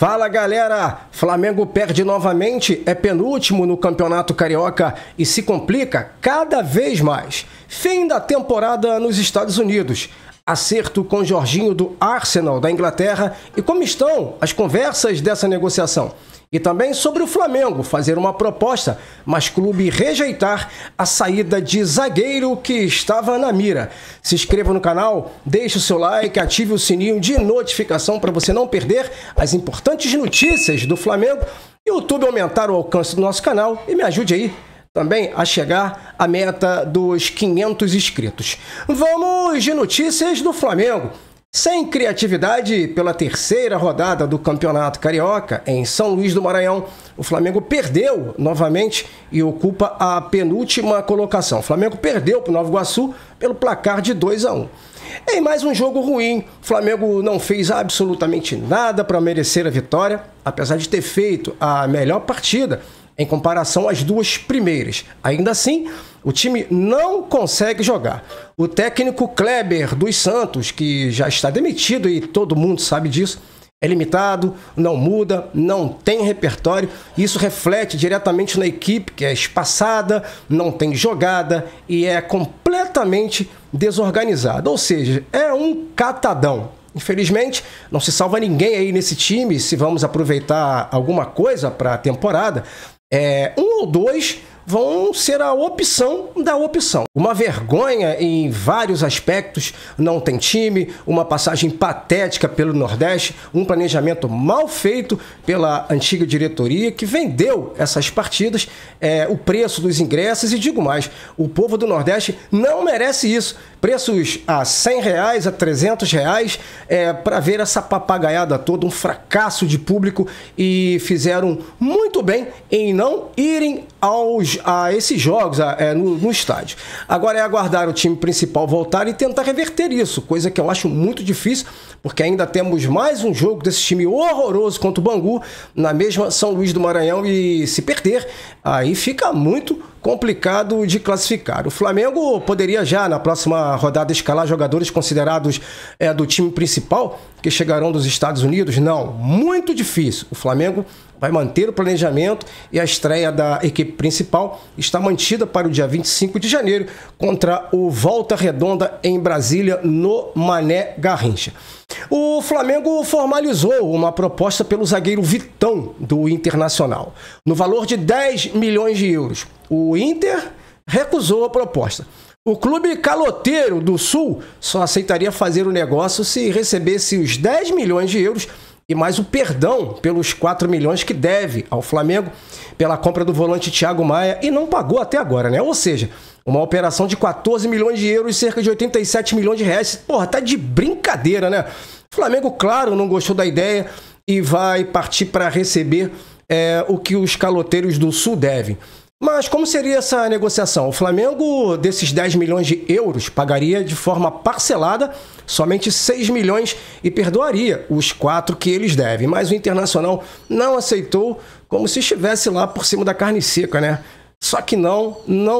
Fala galera, Flamengo perde novamente, é penúltimo no Campeonato Carioca e se complica cada vez mais. Fim da temporada nos Estados Unidos, acerto com Jorginho do Arsenal da Inglaterra e como estão as conversas dessa negociação. E também sobre o Flamengo fazer uma proposta, mas clube rejeitar a saída de zagueiro que estava na mira. Se inscreva no canal, deixe o seu like, ative o sininho de notificação para você não perder as importantes notícias do Flamengo. YouTube aumentar o alcance do nosso canal e me ajude aí também a chegar à meta dos 500 inscritos. Vamos de notícias do Flamengo. Sem criatividade pela terceira rodada do Campeonato Carioca, em São Luís do Maranhão, o Flamengo perdeu novamente e ocupa a penúltima colocação. O Flamengo perdeu para o Nova Iguaçu pelo placar de 2-1. Em mais um jogo ruim, o Flamengo não fez absolutamente nada para merecer a vitória, apesar de ter feito a melhor partida em comparação às duas primeiras. Ainda assim, o time não consegue jogar. O técnico Kleber dos Santos, que já está demitido e todo mundo sabe disso, é limitado, não muda, não tem repertório. Isso reflete diretamente na equipe, que é espaçada, não tem jogada e é completamente desorganizada. Ou seja, é um catadão. Infelizmente, não se salva ninguém aí nesse time. Se vamos aproveitar alguma coisa para a temporada, um ou dois vão ser a opção da opção. Uma vergonha em vários aspectos, não tem time, uma passagem patética pelo Nordeste, um planejamento mal feito pela antiga diretoria que vendeu essas partidas, o preço dos ingressos e digo mais, o povo do Nordeste não merece isso. Preços a R$100, a R$300 para ver essa papagaiada toda, um fracasso de público e fizeram muito bem em não irem a esses jogos no estádio. Agora é aguardar o time principal voltar e tentar reverter isso, coisa que eu acho muito difícil, porque ainda temos mais um jogo desse time horroroso contra o Bangu, na mesma São Luís do Maranhão, e se perder, aí fica muito complicado de classificar. O Flamengo poderia já na próxima rodada escalar jogadores considerados do time principal que chegarão dos Estados Unidos? Não, muito difícil. O Flamengo vai manter o planejamento e a estreia da equipe principal está mantida para o dia 25 de janeiro contra o Volta Redonda em Brasília, no Mané Garrincha. O Flamengo formalizou uma proposta pelo zagueiro Vitão do Internacional, no valor de 10 milhões de euros. O Inter recusou a proposta. O clube caloteiro do Sul só aceitaria fazer o negócio se recebesse os 10 milhões de euros e mais o perdão pelos 4 milhões que deve ao Flamengo pela compra do volante Thiago Maia e não pagou até agora, né? Ou seja, uma operação de 14 milhões de euros e cerca de 87 milhões de reais. Porra, tá de brincadeira, né? O Flamengo, claro, não gostou da ideia e vai partir para receber o que os caloteiros do Sul devem. Mas como seria essa negociação? O Flamengo, desses 10 milhões de euros, pagaria de forma parcelada somente 6 milhões e perdoaria os 4 que eles devem. Mas o Internacional não aceitou, como se estivesse lá por cima da carne seca, né? Só que não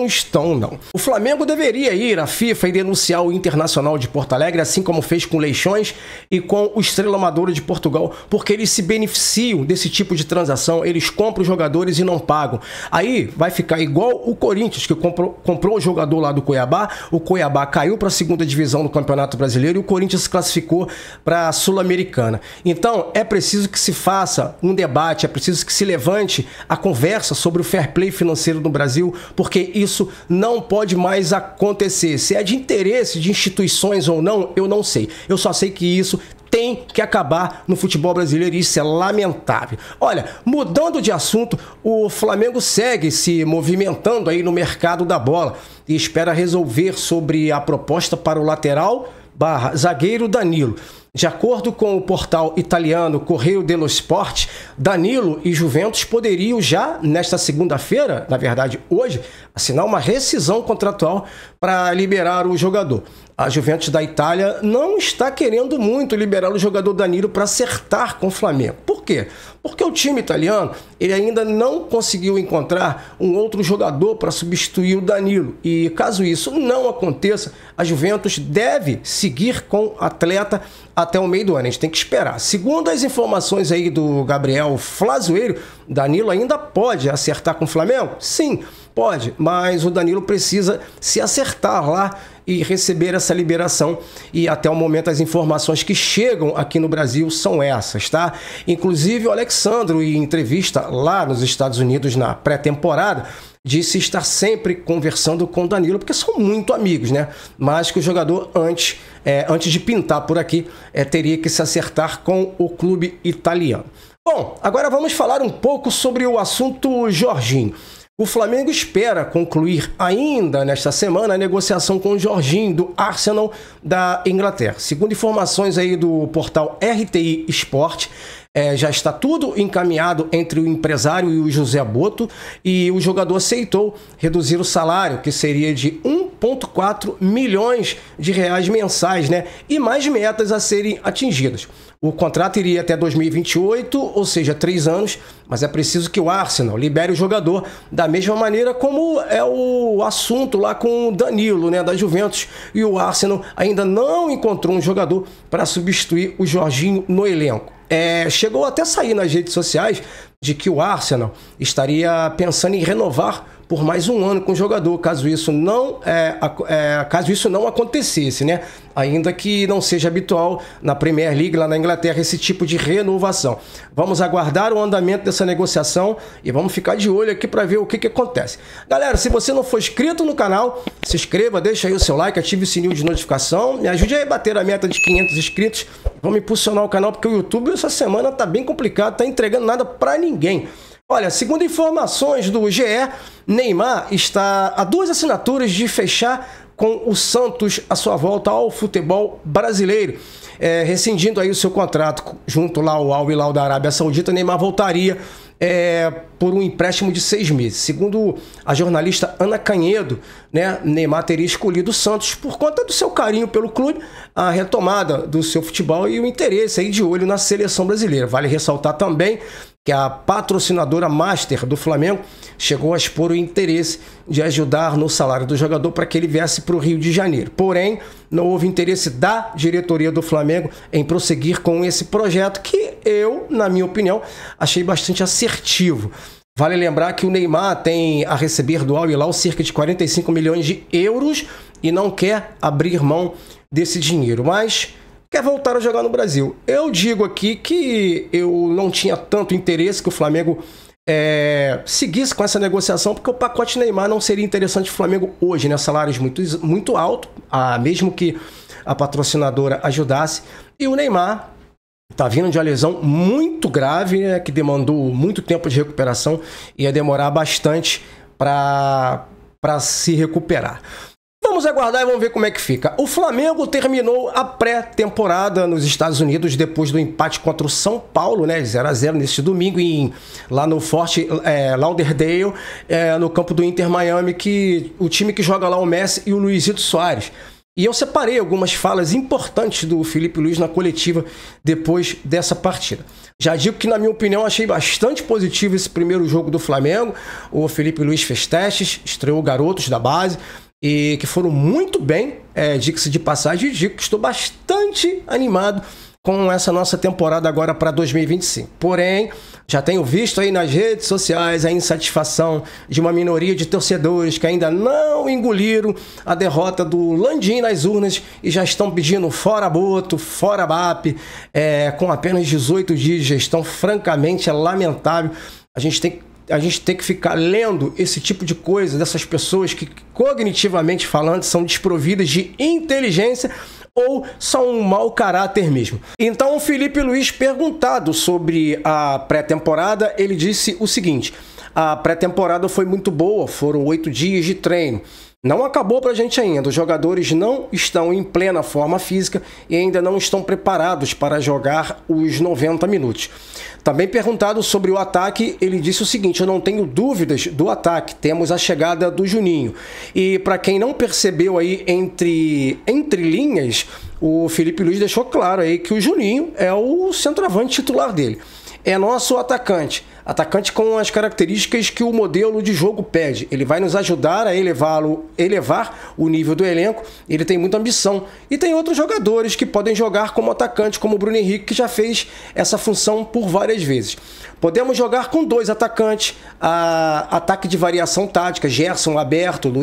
estão, não. O Flamengo deveria ir à FIFA e denunciar o Internacional de Porto Alegre, assim como fez com o Leixões e com o Estrela Amadora de Portugal, porque eles se beneficiam desse tipo de transação, eles compram os jogadores e não pagam. Aí vai ficar igual o Corinthians, que comprou o jogador lá do Cuiabá, o Cuiabá caiu para a segunda divisão do Campeonato Brasileiro e o Corinthians se classificou para a Sul-Americana. Então é preciso que se faça um debate, é preciso que se levante a conversa sobre o fair play financeiro no Brasil, porque isso não pode mais acontecer. Se é de interesse de instituições ou não, eu não sei. Eu só sei que isso tem que acabar no futebol brasileiro e isso é lamentável. Olha, mudando de assunto, o Flamengo segue se movimentando aí no mercado da bola e espera resolver sobre a proposta para o lateral / zagueiro Danilo. De acordo com o portal italiano Correio dello Sport, Danilo e Juventus poderiam já, nesta segunda-feira, na verdade hoje, assinar uma rescisão contratual para liberar o jogador. A Juventus da Itália não está querendo muito liberar o jogador Danilo para acertar com o Flamengo. Por quê? Porque o time italiano ele ainda não conseguiu encontrar um outro jogador para substituir o Danilo. E caso isso não aconteça, a Juventus deve seguir com o atleta até o meio do ano. A gente tem que esperar. Segundo as informações aí do Gabriel Flazueiro, Danilo ainda pode acertar com o Flamengo? Sim, pode, mas o Danilo precisa se acertar lá e receber essa liberação, e até o momento as informações que chegam aqui no Brasil são essas, tá? Inclusive o Alexandro, em entrevista lá nos Estados Unidos na pré-temporada, disse estar sempre conversando com o Danilo, porque são muito amigos, né? Mas que o jogador, antes de pintar por aqui, teria que se acertar com o clube italiano. Bom, agora vamos falar um pouco sobre o assunto Jorginho. O Flamengo espera concluir ainda nesta semana a negociação com o Jorginho do Arsenal da Inglaterra. Segundo informações aí do portal RTI Sport, já está tudo encaminhado entre o empresário e o José Boto, e o jogador aceitou reduzir o salário, que seria de 1,4 milhões de reais mensais, né? E mais metas a serem atingidas. O contrato iria até 2028, ou seja, 3 anos, mas é preciso que o Arsenal libere o jogador da mesma maneira como é o assunto lá com o Danilo, né, da Juventus, e o Arsenal ainda não encontrou um jogador para substituir o Jorginho no elenco. Chegou até a sair nas redes sociais de que o Arsenal estaria pensando em renovar por mais um ano com o jogador, caso isso não acontecesse, né? Ainda que não seja habitual na Premier League, lá na Inglaterra, esse tipo de renovação. Vamos aguardar o andamento dessa negociação e vamos ficar de olho aqui para ver o que acontece. Galera, se você não for inscrito no canal, se inscreva, deixa aí o seu like, ative o sininho de notificação, me ajude aí a bater a meta de 500 inscritos. Vamos impulsionar o canal, porque o YouTube essa semana tá bem complicado, tá entregando nada para ninguém. Olha, segundo informações do GE, Neymar está a 2 assinaturas de fechar com o Santos a sua volta ao futebol brasileiro. Rescindindo aí o seu contrato junto lá ao Al Hilal da Arábia Saudita, Neymar voltaria por um empréstimo de 6 meses. Segundo a jornalista Ana Canhedo, né, Neymar teria escolhido o Santos por conta do seu carinho pelo clube, a retomada do seu futebol e o interesse aí de olho na seleção brasileira. Vale ressaltar também que a patrocinadora Master do Flamengo chegou a expor o interesse de ajudar no salário do jogador para que ele viesse para o Rio de Janeiro. Porém, não houve interesse da diretoria do Flamengo em prosseguir com esse projeto que eu, na minha opinião, achei bastante assertivo. Vale lembrar que o Neymar tem a receber do Al Hilal cerca de 45 milhões de euros e não quer abrir mão desse dinheiro, mas quer voltar a jogar no Brasil. Eu digo aqui que eu não tinha tanto interesse que o Flamengo seguisse com essa negociação, porque o pacote Neymar não seria interessante para o Flamengo hoje, né? Salários muito altos, mesmo que a patrocinadora ajudasse. E o Neymar está vindo de uma lesão muito grave, né, que demandou muito tempo de recuperação e ia demorar bastante para se recuperar. Vamos aguardar e vamos ver como é que fica. O Flamengo terminou a pré-temporada nos Estados Unidos depois do empate contra o São Paulo, né, 0-0 neste domingo, lá no Fort Lauderdale, no campo do Inter Miami, que o time que joga lá o Messi e o Luizito Soares. E eu separei algumas falas importantes do Felipe Luiz na coletiva depois dessa partida. Já digo que, na minha opinião, achei bastante positivo esse primeiro jogo do Flamengo. O Felipe Luiz fez testes, estreou garotos da base e que foram muito bem, diga-se de passagem, e digo que estou bastante animado com essa nossa temporada agora para 2025. Porém, já tenho visto aí nas redes sociais a insatisfação de uma minoria de torcedores que ainda não engoliram a derrota do Landim nas urnas e já estão pedindo fora Boto, fora BAP, com apenas 18 dias de gestão. Francamente, é lamentável. A gente tem que ficar lendo esse tipo de coisa dessas pessoas que, cognitivamente falando, são desprovidas de inteligência ou são um mau caráter mesmo. Então, o Felipe Luiz, perguntado sobre a pré-temporada, ele disse o seguinte: a pré-temporada foi muito boa, foram 8 dias de treino. não acabou para a gente ainda. Os jogadores não estão em plena forma física e ainda não estão preparados para jogar os 90 minutos. Também perguntado sobre o ataque, ele disse o seguinte: eu não tenho dúvidas do ataque, temos a chegada do Juninho. E para quem não percebeu aí entre linhas, o Felipe Luiz deixou claro aí que o Juninho é o centroavante titular dele. É nosso atacante com as características que o modelo de jogo pede. Ele vai nos ajudar a elevar o nível do elenco. Ele tem muita ambição. E tem outros jogadores que podem jogar como atacante, como o Bruno Henrique, que já fez essa função por várias vezes. Podemos jogar com 2 atacantes, ataque de variação tática, Gerson aberto,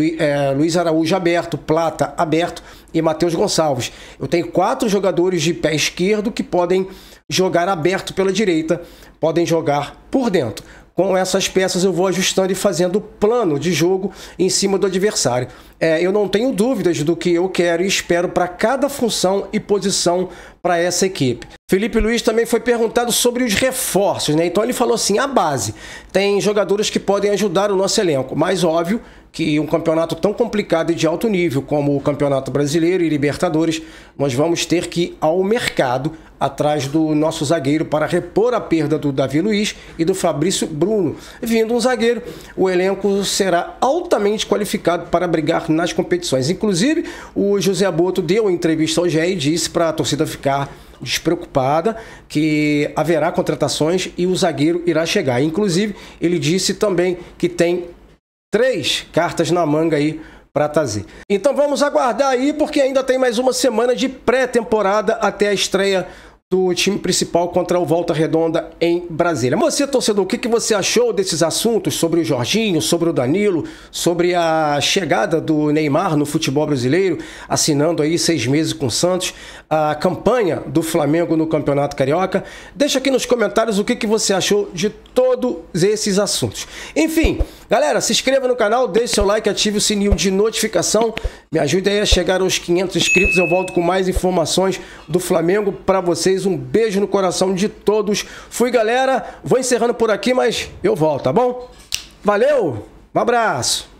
Luiz Araújo aberto, Plata aberto e Matheus Gonçalves. Eu tenho 4 jogadores de pé esquerdo que podem jogar aberto pela direita, podem jogar por dentro. Com essas peças eu vou ajustando e fazendo o plano de jogo em cima do adversário. Eu não tenho dúvidas do que eu quero e espero para cada função e posição para essa equipe. Felipe Luiz também foi perguntado sobre os reforços, né? Então ele falou assim: a base tem jogadores que podem ajudar o nosso elenco, mas óbvio que um campeonato tão complicado e de alto nível como o Campeonato Brasileiro e Libertadores, nós vamos ter que ir ao mercado atrás do nosso zagueiro para repor a perda do Davi Luiz e do Fabrício Bruno. Vindo um zagueiro, o elenco será altamente qualificado para brigar nas competições. Inclusive, o José Boto deu entrevista ao GE e disse para a torcida ficar despreocupada, que haverá contratações e o zagueiro irá chegar. Inclusive, ele disse também que tem 3 cartas na manga aí para trazer. Então vamos aguardar aí, porque ainda tem mais uma semana de pré-temporada até a estreia do time principal contra o Volta Redonda em Brasília. Você, torcedor, o que você achou desses assuntos sobre o Jorginho, sobre o Danilo, sobre a chegada do Neymar no futebol brasileiro, assinando aí 6 meses com o Santos, a campanha do Flamengo no Campeonato Carioca? Deixa aqui nos comentários o que você achou de todos esses assuntos. Enfim, galera, se inscreva no canal, deixe seu like, ative o sininho de notificação, me ajude aí a chegar aos 500 inscritos, eu volto com mais informações do Flamengo para vocês. Um beijo no coração de todos. Fui, galera. Vou encerrando por aqui, mas eu volto, tá bom? Valeu, um abraço.